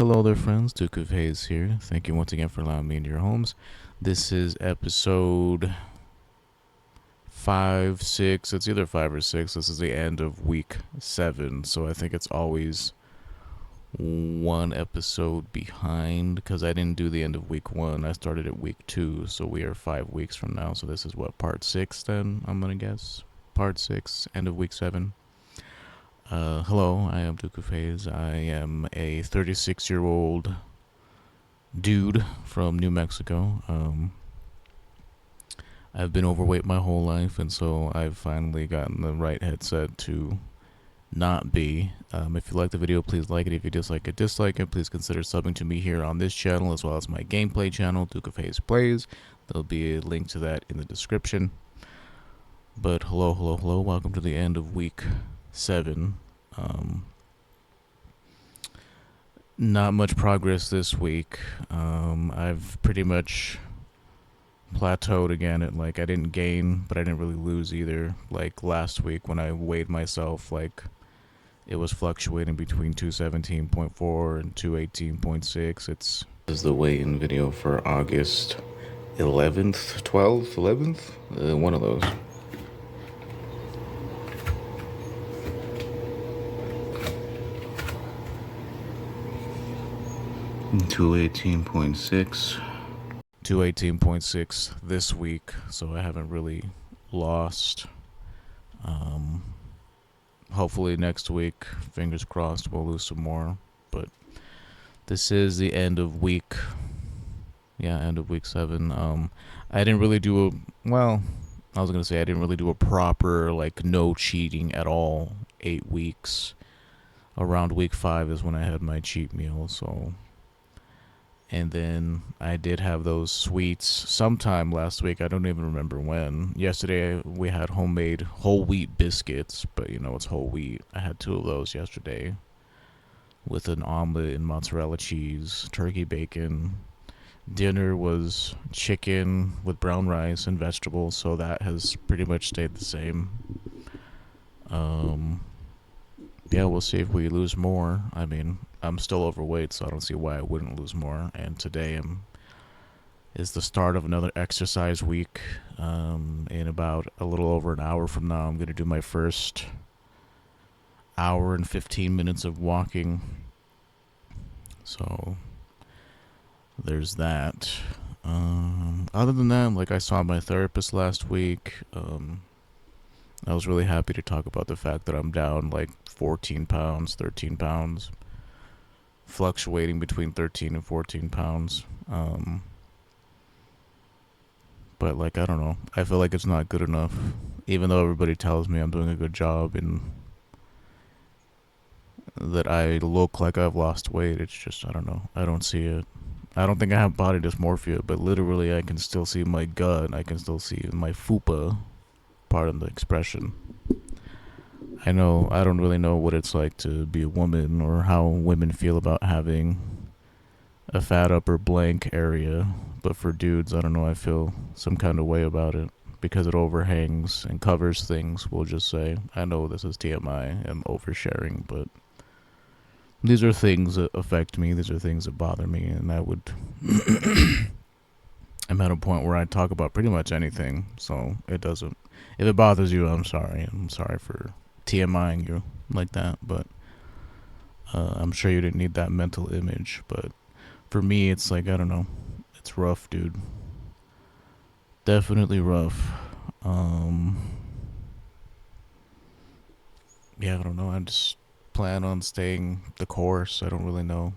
Hello there, friends. Duke of Haze here. Thank you once again for allowing me into your homes. This is episode 5, 6. It's either 5 or 6. This is the end of week 7, so I think it's always one episode behind because I didn't do the end of week 1. I started at week 2, so we are 5 weeks from now. So this is what, part 6 then, I'm going to guess? Part 6, end of week 7. Hello, I am Duke of Haze. I am a 36-year-old dude from New Mexico. I've been overweight my whole life, and so I've finally gotten the right headset to not be. If you like the video, please like it. If you dislike it, dislike it. Please consider subbing to me here on this channel as well as my gameplay channel, Duke of Haze Plays. There'll be a link to that in the description. But hello. Welcome to the end of week 7. Not much progress this week. I've pretty much plateaued again at, like, I didn't gain, but I didn't really lose either. Like last week when I weighed myself, like, it was fluctuating between 217.4 and 218.6. This is the weigh-in video for August 11th, 12th, 11th? One of those. 218.6. 218.6 this week, so I haven't really lost. Hopefully next week, fingers crossed, we'll lose some more. But this is the end of week. End of week 7. I didn't really do I was gonna say I didn't really do a proper, like, no cheating at all 8 weeks. Around week 5 is when I had my cheat meal, so. And then I did have those sweets sometime last week. I don't even remember when. Yesterday we had homemade whole wheat biscuits, but it's whole wheat. I had 2 of those yesterday with an omelet and mozzarella cheese, turkey bacon. Dinner was chicken with brown rice and vegetables, so that has pretty much stayed the same. We'll see if we lose more. I mean, I'm still overweight, so I don't see why I wouldn't lose more. And today is the start of another exercise week. In about a little over an hour from now, I'm going to do my first hour and 15 minutes of walking. So there's that. Other than that, like, I saw my therapist last week. I was really happy to talk about the fact that I'm down like 14 pounds, 13 pounds, fluctuating between 13 and 14 pounds. But, like, I don't know. I feel like it's not good enough, even though everybody tells me I'm doing a good job and that I look like I've lost weight. It's just, I don't know. I don't see it. I don't think I have body dysmorphia, but literally I can still see my gut. I can still see my fupa, pardon the expression. I don't really know what it's like to be a woman or how women feel about having a fat upper blank area, but for dudes, I don't know, I feel some kind of way about it because it overhangs and covers things, we'll just say. I know this is TMI, I'm oversharing, but these are things that affect me, these are things that bother me, and I'm at a point where I talk about pretty much anything, so it doesn't. If it bothers you, I'm sorry. I'm sorry for TMIing you like that, but I'm sure you didn't need that mental image. But for me, it's like, I don't know. It's rough, dude. Definitely rough. I don't know. I just plan on staying the course. I don't really know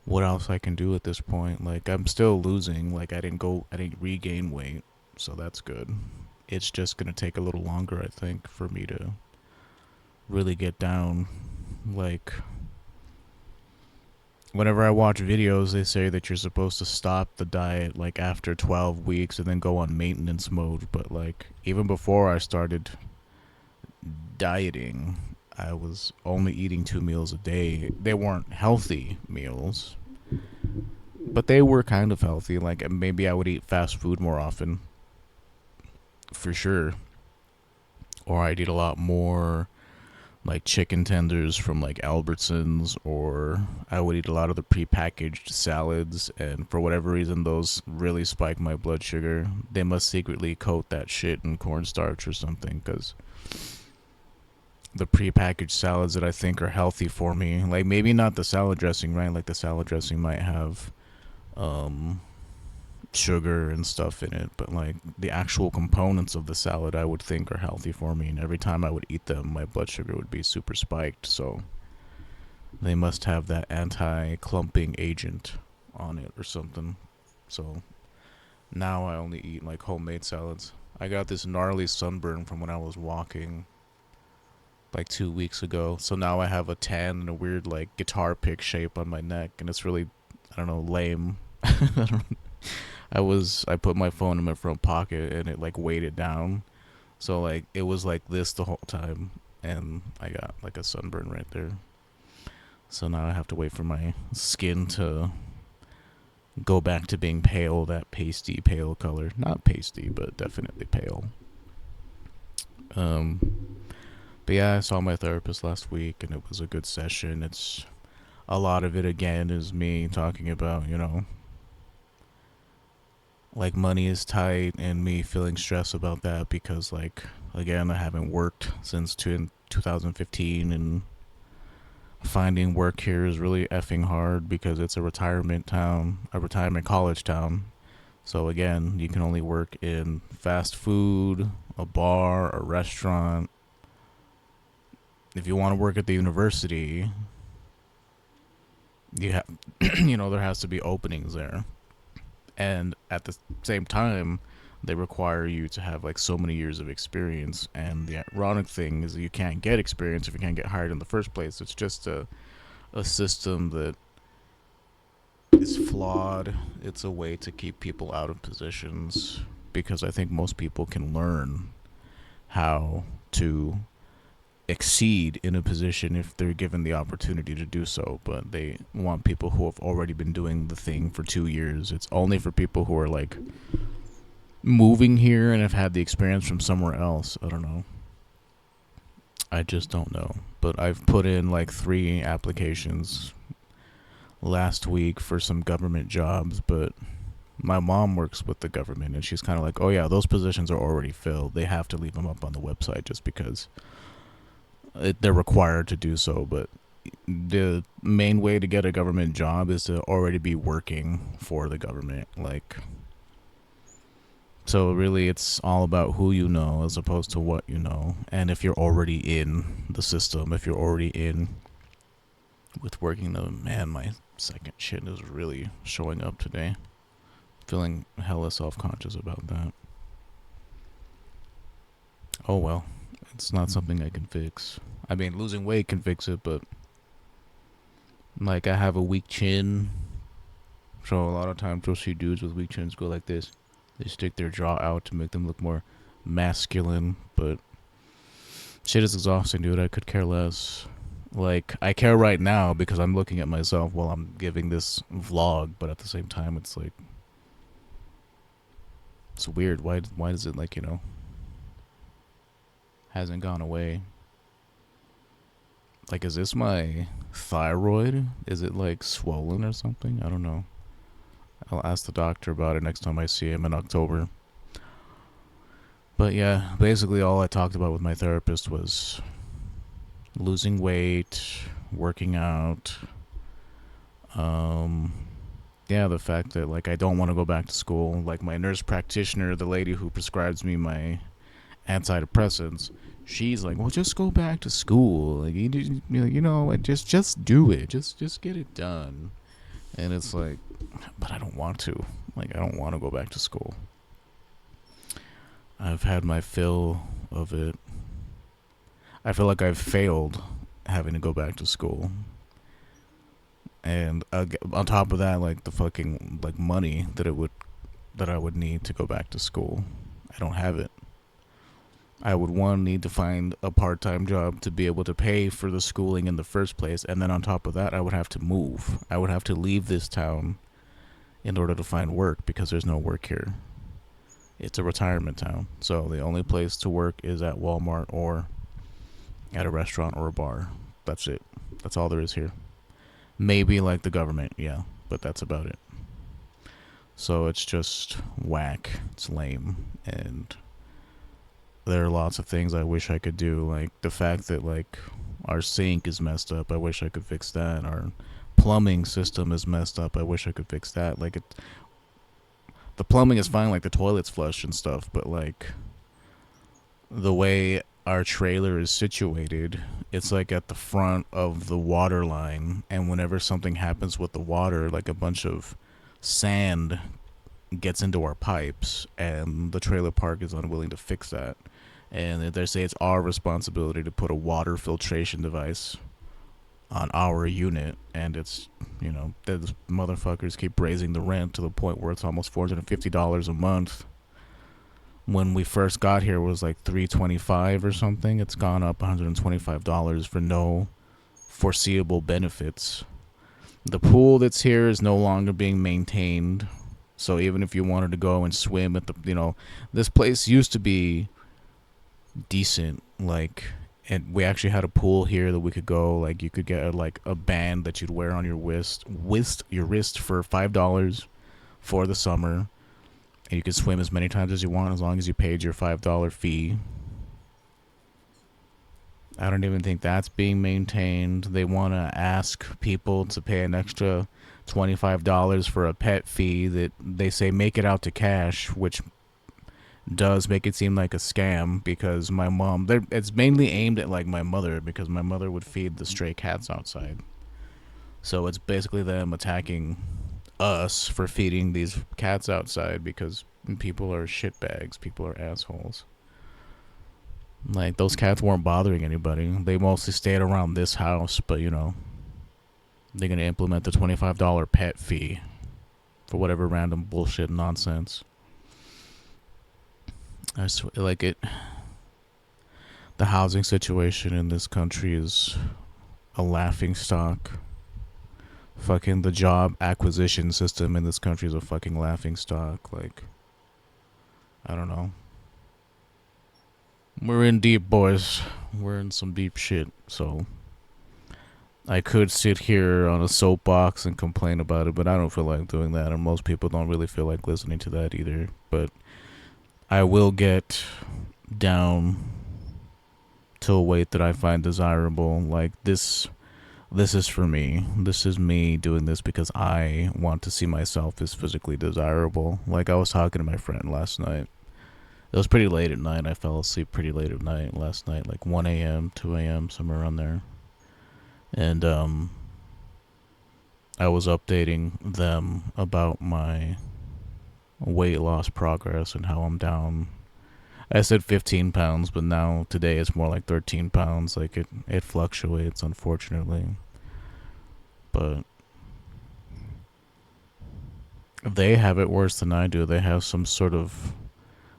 what else I can do at this point. Like, I'm still losing. Like, I didn't regain weight, so that's good. It's just gonna take a little longer, I think, for me to really get down. Like, whenever I watch videos, they say that you're supposed to stop the diet, like, after 12 weeks and then go on maintenance mode. But, like, even before I started dieting, I was only eating 2 meals a day. They weren't healthy meals, but they were kind of healthy. Like, maybe I would eat fast food more often, for sure. Or I'd eat a lot more like chicken tenders from like Albertsons, or I would eat a lot of the prepackaged salads, and for whatever reason those really spike my blood sugar. They must secretly coat that shit in cornstarch or something, cuz the prepackaged salads that I think are healthy for me, like maybe not the salad dressing, right? Like the salad dressing might have um sugar and stuff in it, but like the actual components of the salad I would think are healthy for me, and every time I would eat them my blood sugar would be super spiked. So they must have that anti-clumping agent on it or something. So now I only eat like homemade salads. I got this gnarly sunburn from when I was walking like 2 weeks ago, so now I have a tan and a weird like guitar pick shape on my neck, and it's really, I don't know, lame. I put my phone in my front pocket and it like weighed it down. So like it was like this the whole time, and I got like a sunburn right there. So now I have to wait for my skin to go back to being pale, that pasty pale color. Not pasty, but definitely pale. Um but yeah, I saw my therapist last week and it was a good session. It's a lot of it again is me talking about, like money is tight and me feeling stress about that because like again I haven't worked since 2015, and finding work here is really effing hard because it's a retirement town, a retirement college town. So again, you can only work in fast food, a bar, a restaurant. If you want to work at the university, you have there has to be openings there. And at the same time, they require you to have like so many years of experience, and the ironic thing is that you can't get experience if you can't get hired in the first place. It's just a system that is flawed. It's a way to keep people out of positions because I think most people can learn how to exceed in a position if they're given the opportunity to do so, but they want people who have already been doing the thing for 2 years. It's only for people who are like moving here and have had the experience from somewhere else. I don't know. I just don't know. But I've put in like 3 applications last week for some government jobs, but my mom works with the government and she's kind of like, oh yeah, those positions are already filled. They have to leave them up on the website just because they're required to do so. But the main way to get a government job is to already be working for the government. Like, so really it's all about who you know as opposed to what you know. And if you're already in the system, if you're already in with working, though, man, my second chin is really showing up today. Feeling hella self-conscious about that. Oh well, it's not something I can fix. I mean, losing weight can fix it, but like I have a weak chin, so a lot of times you'll see dudes with weak chins go like this. They stick their jaw out to make them look more masculine, but shit is exhausting, dude. I could care less. Like, I care right now because I'm looking at myself while I'm giving this vlog, but at the same time, it's like, it's weird. Why does it, like, hasn't gone away? Like, is this my thyroid? Is it, like, swollen or something? I don't know. I'll ask the doctor about it next time I see him in October. But yeah, basically all I talked about with my therapist was losing weight, working out, yeah, the fact that like I don't want to go back to school. Like my nurse practitioner, the lady who prescribes me my antidepressants, she's like, "Well, just go back to school. Like just do it. Just get it done." And it's like, but I don't want to. Like, I don't want to go back to school. I've had my fill of it. I feel like I've failed having to go back to school. And on top of that, like the fucking like money that I would need to go back to school, I don't have it. I would need to find a part-time job to be able to pay for the schooling in the first place, and then on top of that, I would have to move. I would have to leave this town in order to find work because there's no work here. It's a retirement town, so the only place to work is at Walmart or at a restaurant or a bar. That's it. That's all there is here. Maybe like the government, yeah, but that's about it. So it's just whack. It's lame. And there are lots of things I wish I could do. Like the fact that like our sink is messed up. I wish I could fix that. Our plumbing system is messed up. I wish I could fix that. The plumbing is fine, like the toilet's flush and stuff, but like the way our trailer is situated, it's like at the front of the water line, and whenever something happens with the water, like a bunch of sand gets into our pipes, and the trailer park is unwilling to fix that. And they say it's our responsibility to put a water filtration device on our unit, and it's, those motherfuckers keep raising the rent to the point where it's almost $450 a month. When we first got here, it was like $325 or something. It's gone up $125 for no foreseeable benefits. The pool that's here is no longer being maintained, so even if you wanted to go and swim at this place used to be decent, like, and we actually had a pool here that we could go, like, you could get like a band that you'd wear on your wrist for $5 for the summer, and you could swim as many times as you want as long as you paid your $5 fee. I don't even think that's being maintained. They want to ask people to pay an extra $25 for a pet fee that they say make it out to cash, which does make it seem like a scam, because my mom, it's mainly aimed at like my mother, because my mother would feed the stray cats outside. So it's basically them attacking us for feeding these cats outside, because people are shitbags, people are assholes. Like, those cats weren't bothering anybody. They mostly stayed around this house, but they're gonna implement the $25 pet fee for whatever random bullshit nonsense. I swear, like it. The housing situation in this country is a laughing stock. Fucking the job acquisition system in this country is a fucking laughing stock. Like, I don't know. We're in deep, boys. We're in some deep shit. So I could sit here on a soapbox and complain about it, but I don't feel like doing that, and most people don't really feel like listening to that either. But I will get down to a weight that I find desirable. Like, this is for me. This is me doing this because I want to see myself as physically desirable. Like, I was talking to my friend last night. It was pretty late at night. I fell asleep pretty late at night last night, like 1 a.m., 2 a.m., somewhere around there. And I was updating them about my weight loss progress and how I'm down. I said 15 pounds, but now today it's more like 13 pounds. Like, it fluctuates, unfortunately. But they have it worse than I do. They have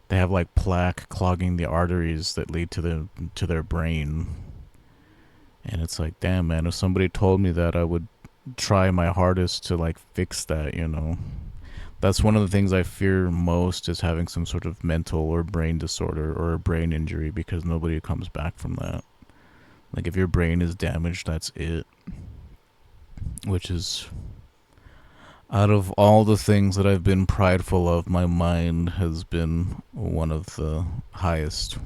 they have like plaque clogging the arteries that lead to their brain. And it's like, damn, man, if somebody told me that, I would try my hardest to like fix that, That's one of the things I fear most, is having some sort of mental or brain disorder or a brain injury, because nobody comes back from that. Like, if your brain is damaged, that's it. Which is, out of all the things that I've been prideful of, my mind has been one of the highest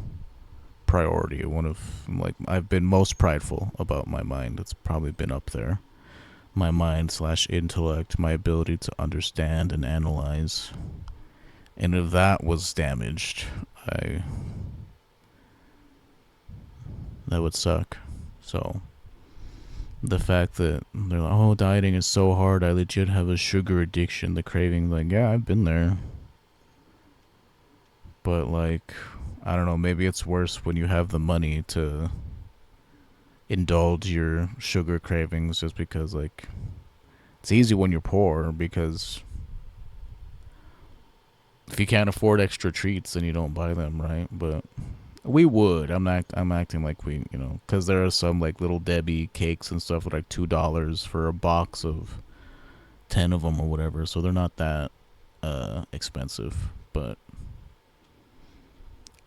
priority. I've been most prideful about my mind. It's probably been up there. My mind/intellect, my ability to understand and analyze. And if that was damaged, that would suck. So, the fact that they're like, oh, dieting is so hard, I legit have a sugar addiction, the craving, like, yeah, I've been there. But, like, I don't know, maybe it's worse when you have the money to indulge your sugar cravings, just because, like, it's easy when you're poor, because if you can't afford extra treats, then you don't buy them, right? But we would. I'm acting like we, because there are some like Little Debbie cakes and stuff with like $2 for a box of 10 of them or whatever. So they're not that expensive. But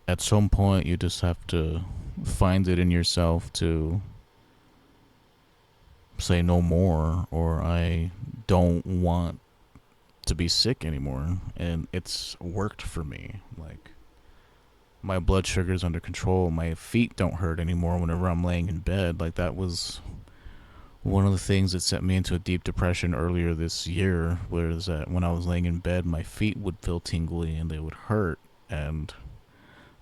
at some point you just have to find it in yourself to say no more, or I don't want to be sick anymore. And it's worked for me. Like, my blood sugar's under control. My feet don't hurt anymore whenever I'm laying in bed. Like, that was one of the things that sent me into a deep depression earlier this year, was that when I was laying in bed, my feet would feel tingly and they would hurt. And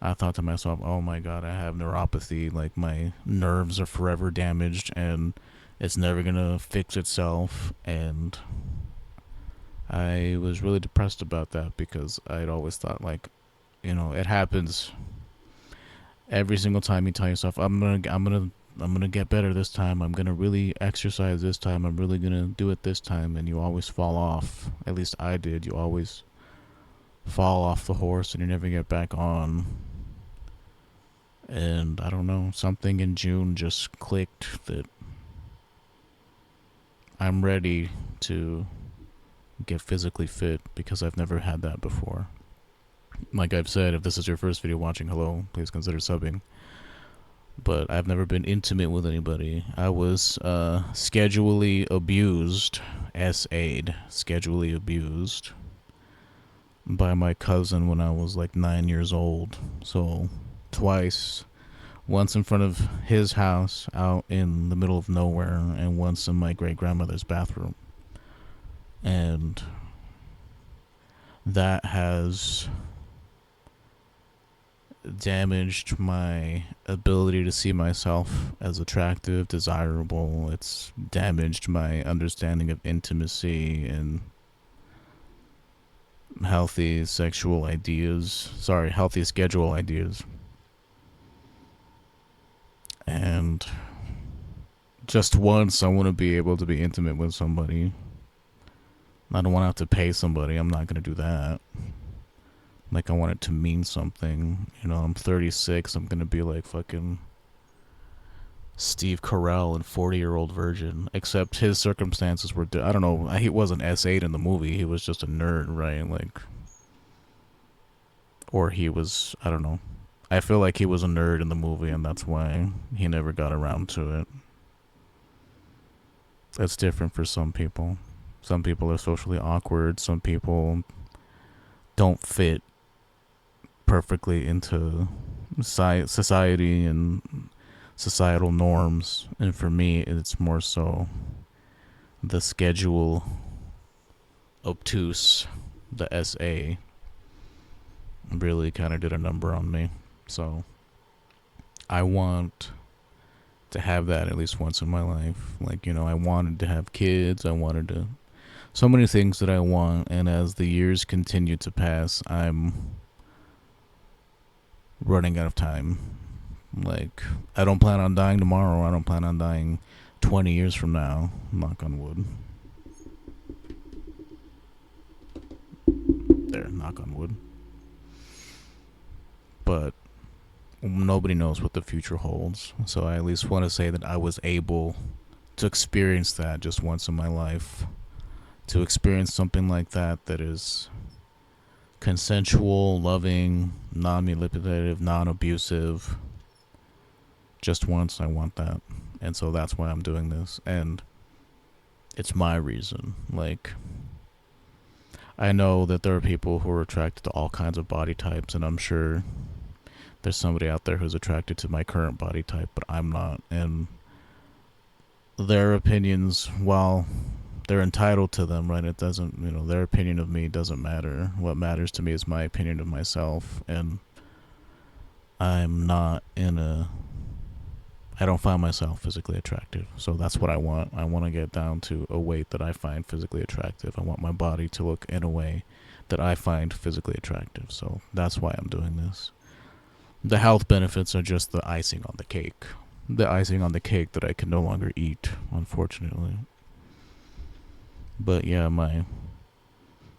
I thought to myself, oh my god, I have neuropathy. Like, my nerves are forever damaged and it's never gonna fix itself. And I was really depressed about that because I'd always thought, like, it happens every single time you tell yourself, I'm gonna get better this time. I'm gonna really exercise this time. I'm really gonna do it this time, and you always fall off. At least I did. You always fall off the horse and you never get back on. And I don't know, something in June just clicked that I'm ready to get physically fit because I've never had that before. Like I've said, if this is your first video watching, hello, please consider subbing. But I've never been intimate with anybody. I was schedulally abused, SA'd, schedulally abused by my cousin when I was like 9 years old. So twice, once in front of his house out in the middle of nowhere, and once in my great grandmother's bathroom. And that has damaged my ability to see myself as attractive, desirable. It's damaged my understanding of intimacy and healthy sexual ideas. Sorry, healthy schedule ideas. And just once, I want to be able to be intimate with somebody. I don't want to have to pay somebody. I'm not going to do that. Like, I want it to mean something. I'm 36. I'm going to be like fucking Steve Carell in 40-Year-Old Virgin. Except his circumstances were... I don't know. He wasn't S8 in the movie. He was just a nerd, right? Like... Or he was... I don't know. I feel like he was a nerd in the movie, and that's why he never got around to it. It's different for some people. Some people are socially awkward. Some people don't fit perfectly into society and societal norms. And for me, it's more so the schedule obtuse, the SA, really kind of did a number on me. So I want to have that at least once in my life. Like, I wanted to have kids. I wanted to... So many things that I want, and as the years continue to pass, I'm running out of time. Like, I don't plan on dying tomorrow. I don't plan on dying 20 years from now. Knock on wood. There, knock on wood. But nobody knows what the future holds. So I at least want to say that I was able to experience that just once in my life. To experience something like that is consensual, loving, non-manipulative, non-abusive. Just once, I want that. And so that's why I'm doing this. And it's my reason. Like, I know that there are people who are attracted to all kinds of body types, and I'm sure there's somebody out there who's attracted to my current body type, but I'm not. And their opinions, while they're entitled to them, right? It doesn't, their opinion of me doesn't matter. What matters to me is my opinion of myself. And I'm not I don't find myself physically attractive. So that's what I want. I want to get down to a weight that I find physically attractive. I want my body to look in a way that I find physically attractive. So that's why I'm doing this. The health benefits are just the icing on the cake. The icing on the cake that I can no longer eat, unfortunately. But yeah, my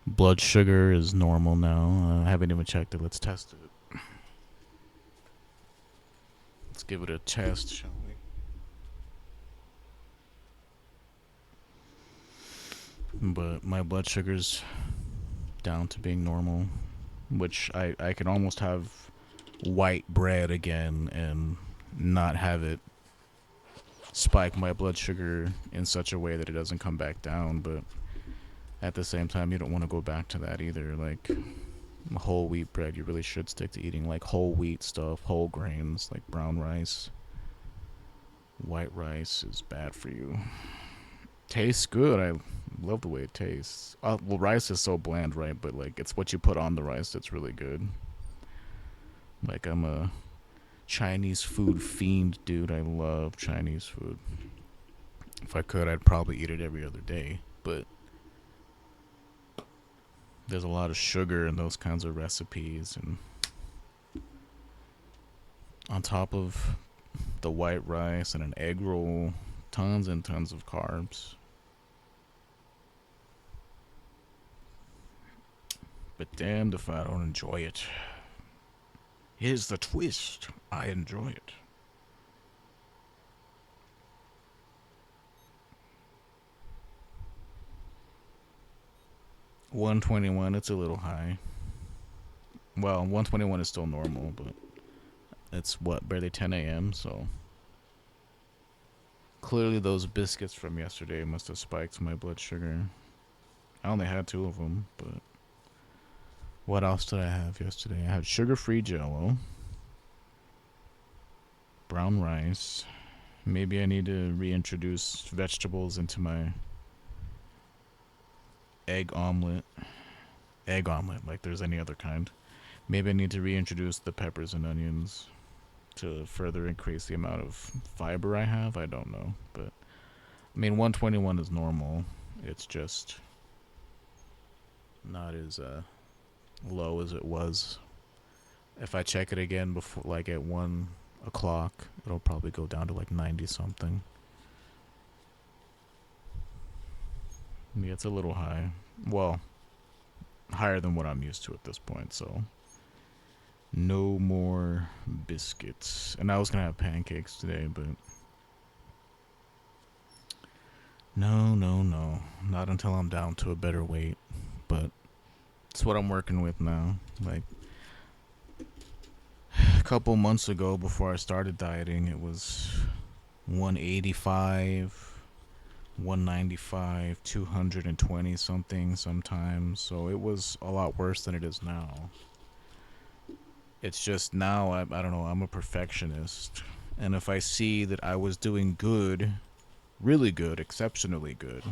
blood sugar is normal now. I haven't even checked it. Let's test it. Let's give it a test, shall we? But my blood sugar's down to being normal, which I can almost have white bread again and not have it spike my blood sugar in such a way that it doesn't come back down. But at the same time, you don't want to go back to that either. Like whole wheat bread, you really should stick to eating like whole wheat stuff, whole grains, like brown rice. White rice is bad for you. Tastes good. I love the way it tastes. Well, rice is so bland, right? But like, it's what you put on the rice that's really good. Like, I'm a Chinese food fiend, dude. I love Chinese food. If I could, I'd probably eat it every other day. But there's a lot of sugar in those kinds of recipes, and on top of the white rice and an egg roll, tons and tons of carbs. But damned if I don't enjoy it. Here's the twist. I enjoy it. $121, it's a little high. Well, 121 is still normal, but it's what, barely 10 a.m., so clearly those biscuits from yesterday must have spiked my blood sugar. I only had two of them, but what else did I have yesterday? I had sugar-free jello, brown rice. Maybe I need to reintroduce vegetables into my egg omelet. Egg omelet, like there's any other kind. Maybe I need to reintroduce the peppers and onions to further increase the amount of fiber I have. I don't know, but I mean 121 is normal. It's just not as low as it was. If I check it again before, like at 1 o'clock, it'll probably go down to like 90 something. Yeah, it's a little high. Well, higher than what I'm used to at this point, so no more biscuits. And I was gonna have pancakes today, but no, not until I'm down to a better weight. But it's what I'm working with now. Like a couple months ago, before I started dieting, it was 185, 195, 220 something sometimes. So it was a lot worse than it is now. It's just now, I don't know, I'm a perfectionist. And if I see that I was doing good, really good, exceptionally good,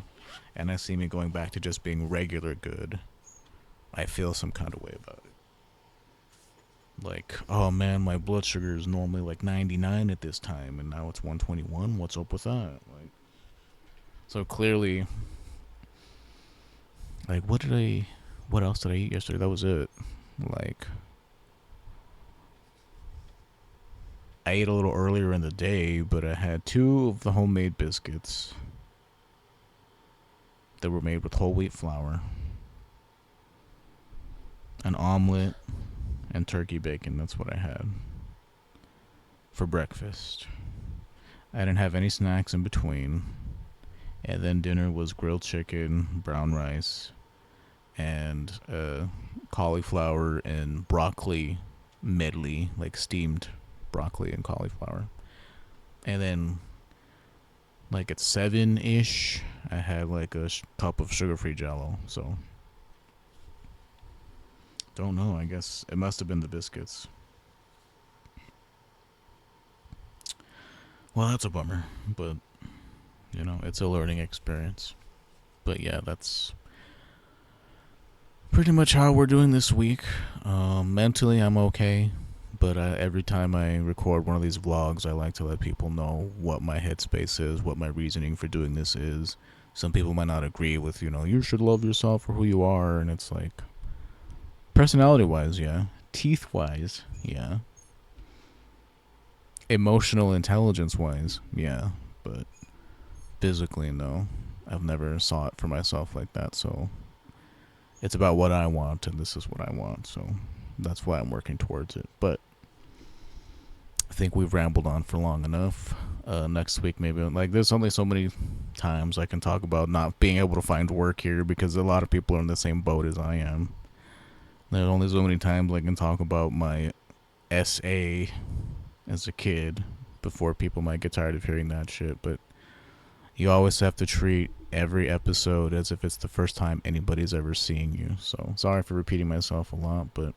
and I see me going back to just being regular good, I feel some kind of way about it. Like, oh man, my blood sugar is normally like 99 at this time, and now it's 121. What's up with that? Like, so clearly, like, what else did I eat yesterday? That was it. Like, I ate a little earlier in the day, but I had two of the homemade biscuits that were made with whole wheat flour, an omelet, and turkey bacon. That's what I had for breakfast. I didn't have any snacks in between. And then dinner was grilled chicken, brown rice, and cauliflower and broccoli medley, like steamed broccoli and cauliflower. And then, like at 7-ish, I had like a cup of sugar-free jello. So, don't know. I guess it must have been the biscuits. Well, that's a bummer, but you know, it's a learning experience. But yeah, that's pretty much how we're doing this week. Mentally, I'm okay. But every time I record one of these vlogs, I like to let people know what my headspace is, what my reasoning for doing this is. Some people might not agree with, you should love yourself for who you are. And it's like, personality-wise, yeah. Teeth-wise, yeah. Emotional intelligence-wise, yeah. But physically, no. I've never saw it for myself like that. So it's about what I want, and this is what I want. So that's why I'm working towards it. But I think we've rambled on for long enough. Next week, maybe, like, there's only so many times I can talk about not being able to find work here, because a lot of people are in the same boat as I am. There's only so many times I can talk about my SA as a kid before people might get tired of hearing that shit, but you always have to treat every episode as if it's the first time anybody's ever seeing you. So sorry for repeating myself a lot, but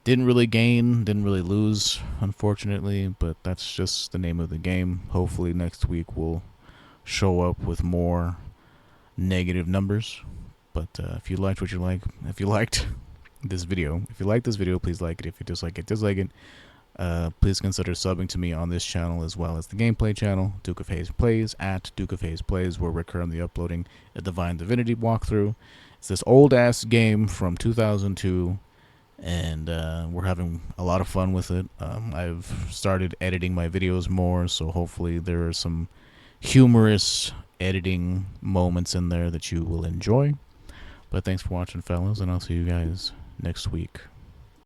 didn't really gain, didn't really lose, unfortunately, but that's just the name of the game. Hopefully next week we'll show up with more negative numbers. But if you liked what you like, if you liked this video, if you like this video, please like it. If you dislike it, dislike it. Please consider subbing to me on this channel as well as the gameplay channel, Duke of Haze Plays, at Duke of Haze Plays, where we're currently uploading a Divine Divinity walkthrough. It's this old-ass game from 2002, and we're having a lot of fun with it. I've started editing my videos more, so hopefully there are some humorous editing moments in there that you will enjoy. But thanks for watching, fellas, and I'll see you guys next week.